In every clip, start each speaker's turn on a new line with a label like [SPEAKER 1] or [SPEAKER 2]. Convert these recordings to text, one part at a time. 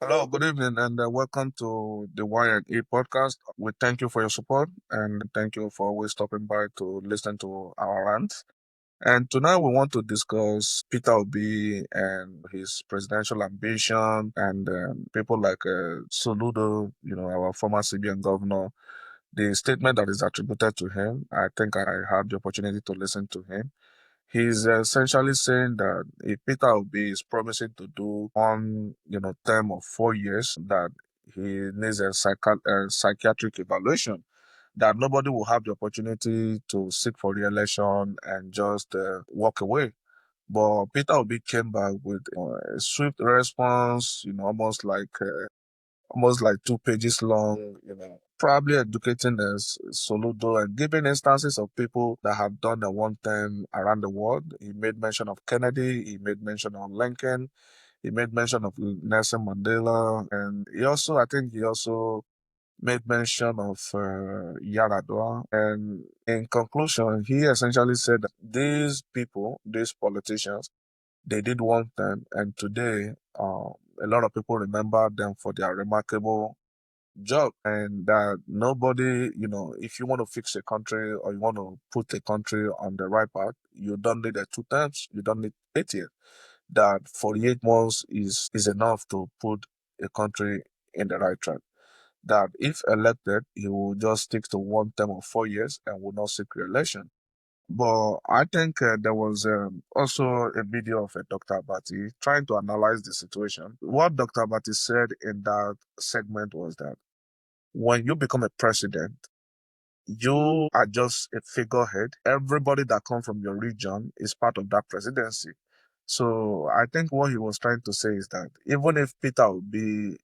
[SPEAKER 1] Hello, good evening, and welcome to the Y&E podcast. We thank you for your support and thank you for always stopping by to listen to our rants. And tonight we want to discuss Peter Obi and his presidential ambition and people like Soludo, our former CBN governor. The statement that is attributed to him, I think I had the opportunity to listen to him. He's essentially saying that if Peter Obi is promising to do one, term of 4 years, that he needs a psychiatric evaluation, that nobody will have the opportunity to seek for re-election and just walk away. But Peter Obi came back with a swift response, almost like 2 pages long, probably educating us Soludo and giving instances of people that have done the one time around the world. He made mention of Kennedy, he made mention of Lincoln, he made mention of Nelson Mandela, and I think he also made mention of Yaradua. And in conclusion, he essentially said that these people, these politicians, they did one time, and today a lot of people remember them for their remarkable job, and that nobody, if you want to fix a country or you want to put a country on the right path, you don't need a 2 terms, you don't need 8 years. That 48 months is enough to put a country in the right track. That if elected, he will just stick to one term of 4 years and will not seek re-election. But I think there was also a video of Dr. Abati trying to analyze the situation. What Dr. Abati said in that segment was that when you become a president, you are just a figurehead. Everybody that comes from your region is part of that presidency. So I think what he was trying to say is that even if Peter Obi,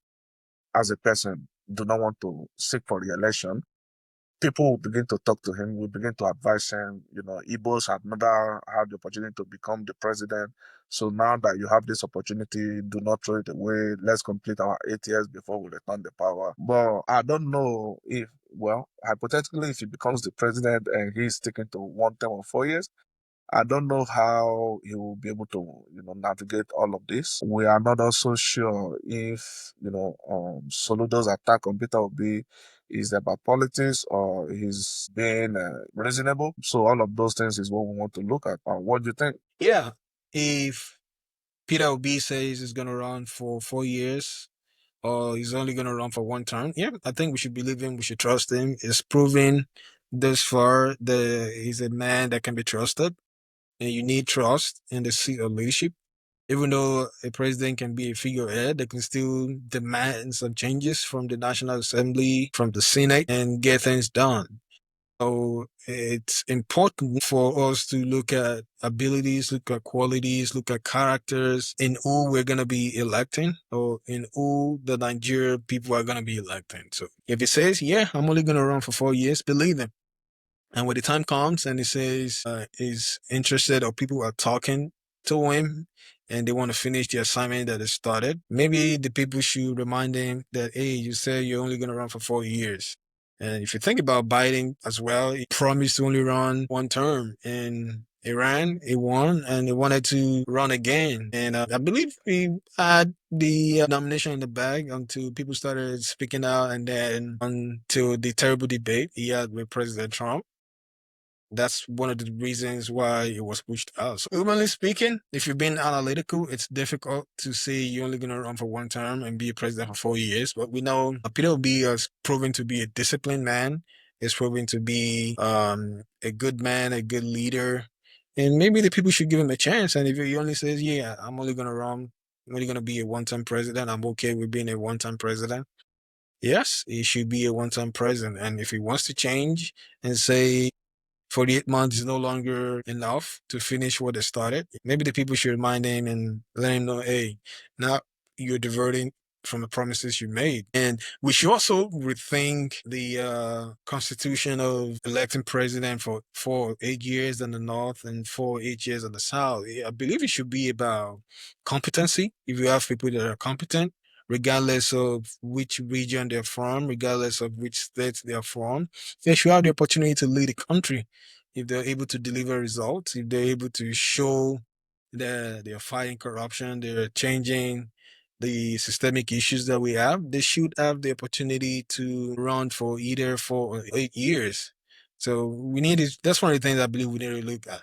[SPEAKER 1] as a person, do not want to seek for re-election, people will begin to talk to him, will begin to advise him. Igbos have never had the opportunity to become the president. So now that you have this opportunity, do not throw it away. Let's complete our 8 years before we return the power. But I don't know if, well, hypothetically, if he becomes the president and he's sticking to one term of 4 years, I don't know how he will be able to, navigate all of this. We are not also sure if, Soludo's attack on Peter Obi is about politics or he's being reasonable. So all of those things is what we want to look at. What do you think?
[SPEAKER 2] Yeah, if Peter Obi says he's going to run for 4 years or he's only going to run for one term, yeah, I think we should believe him. We should trust him. It's proven thus far that he's a man that can be trusted, and you need trust in the seat of leadership. Even though a president can be a figurehead, they can still demand some changes from the National Assembly, from the Senate, and get things done. So it's important for us to look at abilities, look at qualities, look at characters in who we're going to be electing or in who the Nigeria people are going to be electing. So if he says, yeah, I'm only going to run for 4 years, believe him. And when the time comes and he says he's interested or people are talking to him and they want to finish the assignment that is started, maybe the people should remind him that, hey, you said you're only going to run for 4 years. And if you think about Biden as well, he promised to only run one term in Iran. He won and he wanted to run again. And I believe he had the nomination in the bag until people started speaking out and then until the terrible debate he had with President Trump. That's one of the reasons why it was pushed out. So, humanly speaking, if you're being analytical, it's difficult to say you're only going to run for one term and be a president for 4 years. But we know Peter Obi has proven to be a disciplined man. He's proven to be a good man, a good leader. And maybe the people should give him a chance. And if he only says, yeah, I'm only going to run, I'm only going to be a one-time president, I'm okay with being a one-time president. Yes, he should be a one-time president. And if he wants to change and say 48 months is no longer enough to finish what they started. Maybe the people should remind him and let him know, hey, now you're diverting from the promises you made. And we should also rethink the constitution of electing president for 8 years in the North and for 8 years in the South. I believe it should be about competency. If you have people that are competent, regardless of which region they're from, regardless of which state they're from, they should have the opportunity to lead the country if they're able to deliver results, if they're able to show that they're fighting corruption, they're changing the systemic issues that we have, they should have the opportunity to run for either 4 or 8 years. So we need is that's one of the things I believe we need to look at.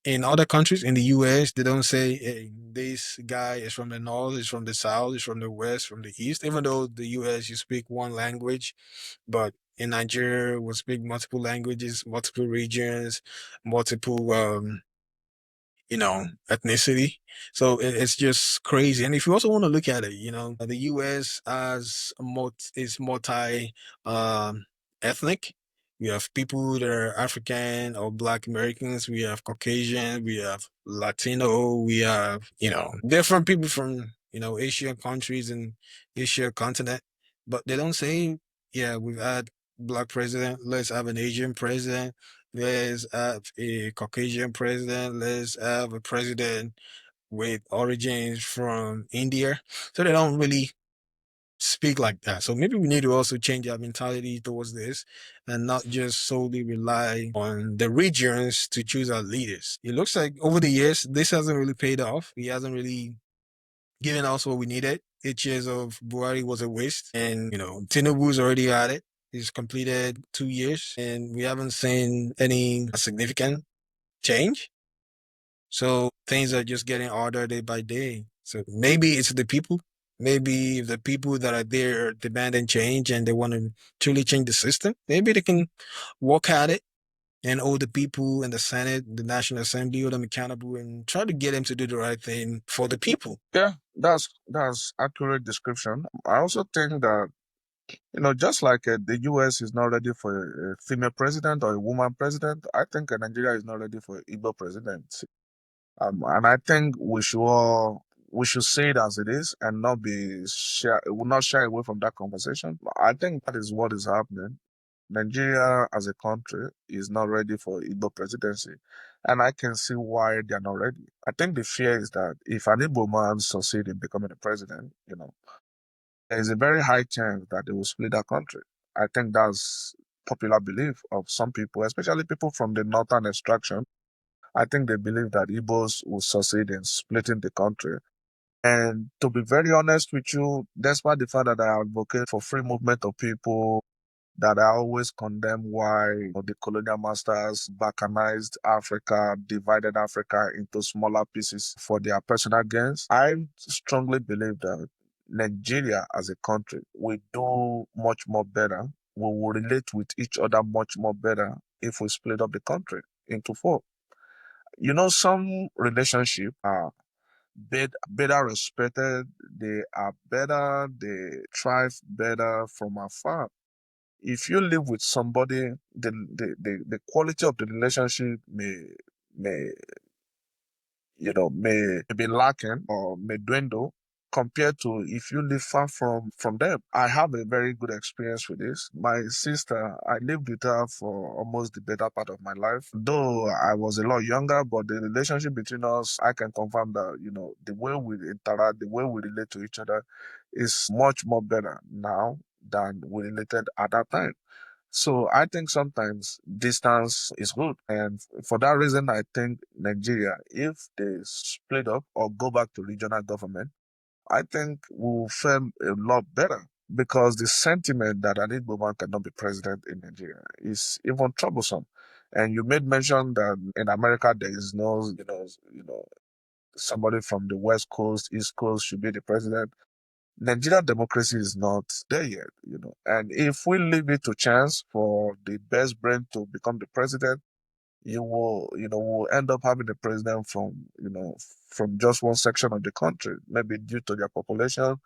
[SPEAKER 2] In other countries, in the US, they don't say, hey, this guy is from the north, is from the south, is from the west, from the east, even though the US you speak one language, but in Nigeria we speak multiple languages, multiple regions, multiple ethnicity. So it's just crazy. And if you also want to look at it, the US as is multi ethnic. We have people that are African or Black Americans. We have Caucasian. We have Latino. We have, different people from, Asian countries and Asia continent. But they don't say, yeah, we've had Black president. Let's have an Asian president. Let's have a Caucasian president. Let's have a president with origins from India. So they don't really speak like that. So maybe we need to also change our mentality towards this and not just solely rely on the regions to choose our leaders. It looks like over the years, this hasn't really paid off. He hasn't really given us what we needed. 8 years of Buhari was a waste. And, Tinubu's already at it. He's completed 2 years and we haven't seen any significant change. So things are just getting harder day by day. So maybe it's the people. Maybe if the people that are there demanding change and they want to truly change the system, maybe they can work at it and hold the people in the Senate, the National Assembly, hold them accountable and try to get them to do the right thing for the people.
[SPEAKER 1] Yeah, that's accurate description. I also think that just like the U.S. is not ready for a female president or a woman president, I think Nigeria is not ready for Igbo president. And I think we should say it as it is and not will not shy away from that conversation. I think that is what is happening. Nigeria as a country is not ready for Igbo presidency. And I can see why they are not ready. I think the fear is that if an Igbo man succeeds in becoming a president, there is a very high chance that they will split that country. I think that's popular belief of some people, especially people from the northern extraction. I think they believe that Igbos will succeed in splitting the country. And to be very honest with you, despite the fact that I advocate for free movement of people, that I always condemn why the colonial masters balkanized Africa, divided Africa into smaller pieces for their personal gains. I strongly believe that Nigeria as a country will do much more better. We will relate with each other much more better if we split up the country into four. Some relationships are better respected, they are better, they thrive better from afar. If you live with somebody, the quality of the relationship may may be lacking or may dwindle compared to if you live far from them. I have a very good experience with this. My sister, I lived with her for almost the better part of my life. Though I was a lot younger, but the relationship between us, I can confirm that, the way we interact, the way we relate to each other is much more better now than we related at that time. So I think sometimes distance is good. And for that reason, I think Nigeria, if they split up or go back to regional government, I think we'll fare a lot better because the sentiment that an Igbo man cannot be president in Nigeria is even troublesome. And you made mention that in America there is no, somebody from the West Coast, East Coast should be the president. Nigerian democracy is not there yet. And if we leave it to chance for the best brain to become the president, we'll end up having a president from just one section of the country, maybe due to their population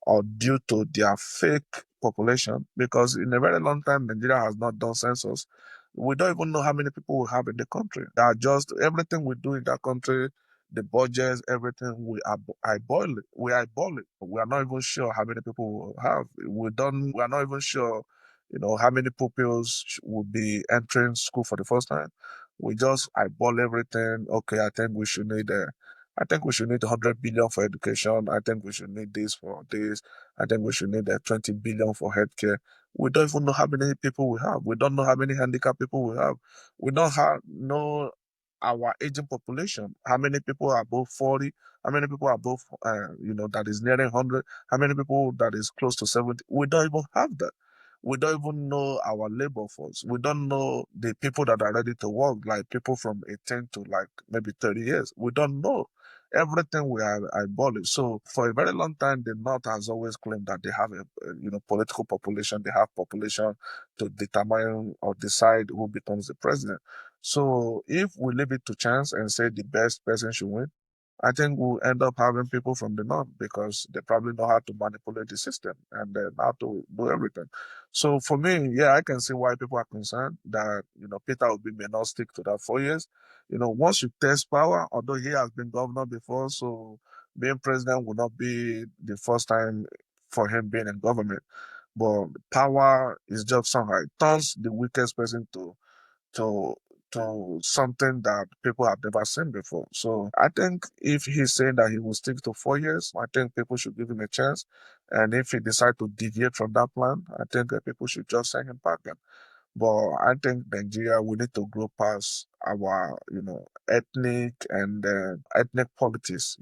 [SPEAKER 1] or due to their fake population. Because in a very long time, Nigeria has not done census. We don't even know how many people we have in the country. That just everything we do in that country, the budgets, everything eyeball it. We eyeball it. We are not even sure how many people we have. We are not even sure, how many pupils will be entering school for the first time. We just eyeball everything. Okay, I think we should need 100 billion for education. I think we should need this for this. I think we should need 20 billion for healthcare. We don't even know how many people we have. We don't know how many handicapped people we have. We don't have no. our aging population. How many people are above 40? How many people are above, that is nearing 100? How many people that is close to 70? We don't even have that. We don't even know our labor force. We don't know the people that are ready to work, like people from 18 to like maybe 30 years. We don't know. Everything we are abolished. So for a very long time, the North has always claimed that they have a political population. They have population to determine or decide who becomes the president. So if we leave it to chance and say the best person should win, I think we'll end up having people from the north because they probably know how to manipulate the system and then how to do everything. So for me, yeah, I can see why people are concerned that Peter Obi may not stick to that 4 years. Once you test power, although he has been governor before, so being president will not be the first time for him being in government. But power is just somehow it turns the weakest person to to something that people have never seen before. So I think if he's saying that he will stick to 4 years, I think people should give him a chance. And if he decides to deviate from that plan, I think that people should just send him back. But I think Nigeria, we need to grow past our, ethnic politics.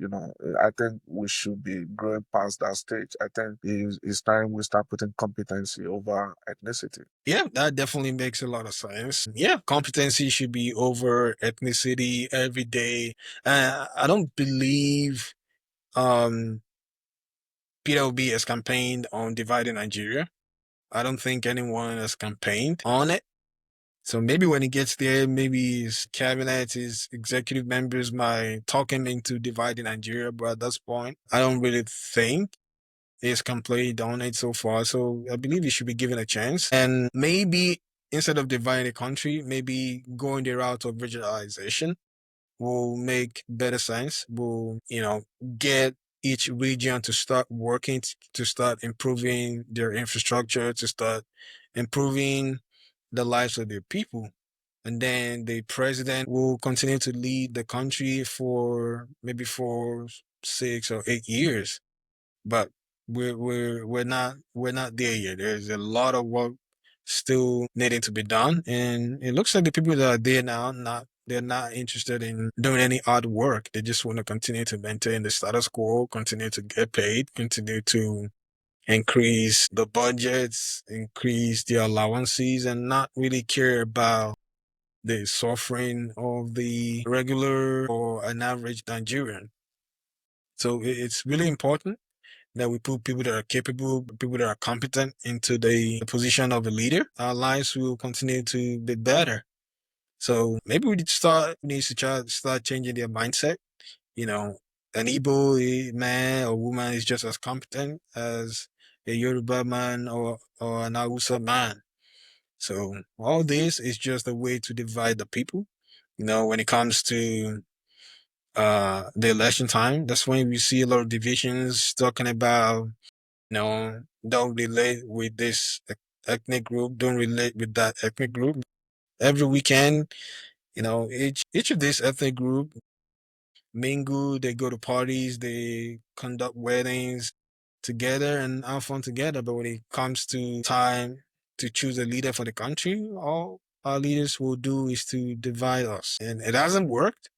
[SPEAKER 1] I think we should be growing past that stage. I think it's time we start putting competency over ethnicity.
[SPEAKER 2] Yeah, that definitely makes a lot of sense. Yeah, competency should be over ethnicity every day. I don't believe um Peter Obi has campaigned on dividing Nigeria. I don't think anyone has campaigned on it. So maybe when he gets there, maybe his cabinet, his executive members might talk him into dividing Nigeria. But at this point, I don't really think he's campaigned on it so far. So I believe he should be given a chance. And maybe instead of dividing the country, maybe going the route of regionalization will make better sense. Will, get each region to start working, to start improving their infrastructure, to start improving the lives of their people. And then the president will continue to lead the country for maybe for 6 or 8 years. But we're not there yet. There's a lot of work still needing to be done, and it looks like the people that are there now they're not interested in doing any hard work. They just want to continue to maintain the status quo, continue to get paid, continue to increase the budgets, increase the allowances, and not really care about the suffering of the regular or an average Nigerian. So it's really important that we put people that are capable, people that are competent into the position of a leader. Our lives will continue to be better. So maybe we need to try to start changing their mindset. You know, an Igbo man or woman is just as competent as a Yoruba man or an Hausa man. So all this is just a way to divide the people. When it comes to the election time, that's when we see a lot of divisions talking about don't relate with this ethnic group, don't relate with that ethnic group. Every weekend, each of these ethnic group mingle, they go to parties, they conduct weddings together and have fun together. But when it comes to time to choose a leader for the country, all our leaders will do is to divide us. And it hasn't worked.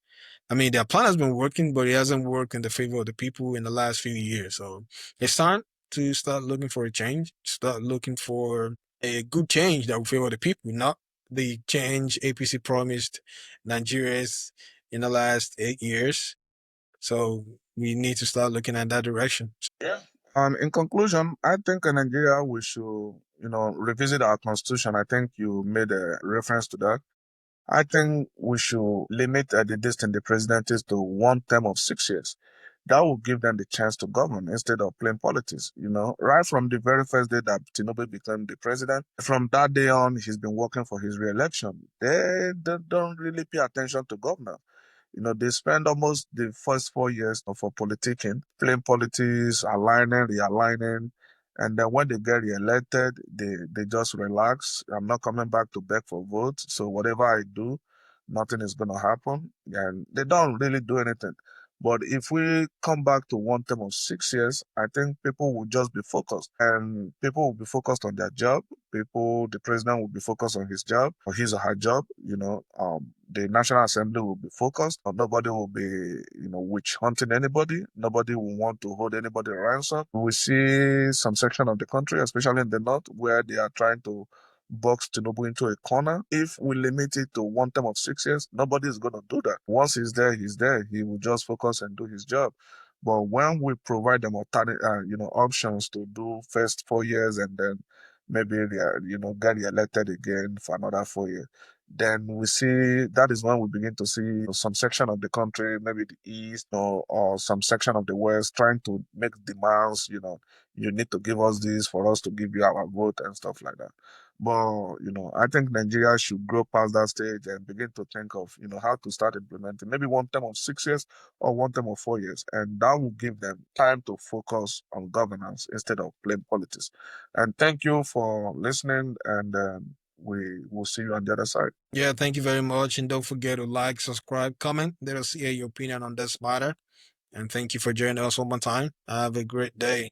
[SPEAKER 2] I mean, their plan has been working, but it hasn't worked in the favor of the people in the last few years. So it's time to start looking for a change, start looking for a good change that will favor the people, not the change APC promised Nigerians in the last 8 years. So we need to start looking at that direction.
[SPEAKER 1] Yeah. In conclusion, I think in Nigeria we should, revisit our constitution. I think you made a reference to that. I think we should limit the distance the presidencies to one term of 6 years. That will give them the chance to govern instead of playing politics. Right from the very first day that Tinubu became the president, from that day on, he's been working for his re-election. They don't really pay attention to governance. They spend almost the first 4 years for politicking, playing politics, aligning, realigning. And then when they get reelected, they just relax. I'm not coming back to beg for votes. So whatever I do, nothing is going to happen. And they don't really do anything. But if we come back to one term of 6 years, I think people will just be focused and people will be focused on their job. People, the president will be focused on his job or his or her job. The National Assembly will be focused, or nobody will be, witch hunting anybody. Nobody will want to hold anybody ransom. We see some section of the country, especially in the north, where they are trying to box Tinubu into a corner. If we limit it to one term of 6 years, nobody is going to do that. Once he's there, he's there. He will just focus and do his job. But when we provide them alternate, options to do first 4 years and then maybe they are, get elected again for another 4 years, then we see that is when we begin to see some section of the country, maybe the east or some section of the west, trying to make demands. You need to give us this for us to give you our vote and stuff like that. But I think Nigeria should grow past that stage and begin to think of how to start implementing maybe one term of 6 years or one term of 4 years, and that will give them time to focus on governance instead of playing politics. And thank you for listening, and we will see you on the other side.
[SPEAKER 2] Yeah, thank you very much. And don't forget to like, subscribe, comment. Let us hear your opinion on this matter. And thank you for joining us one more time. Have a great day.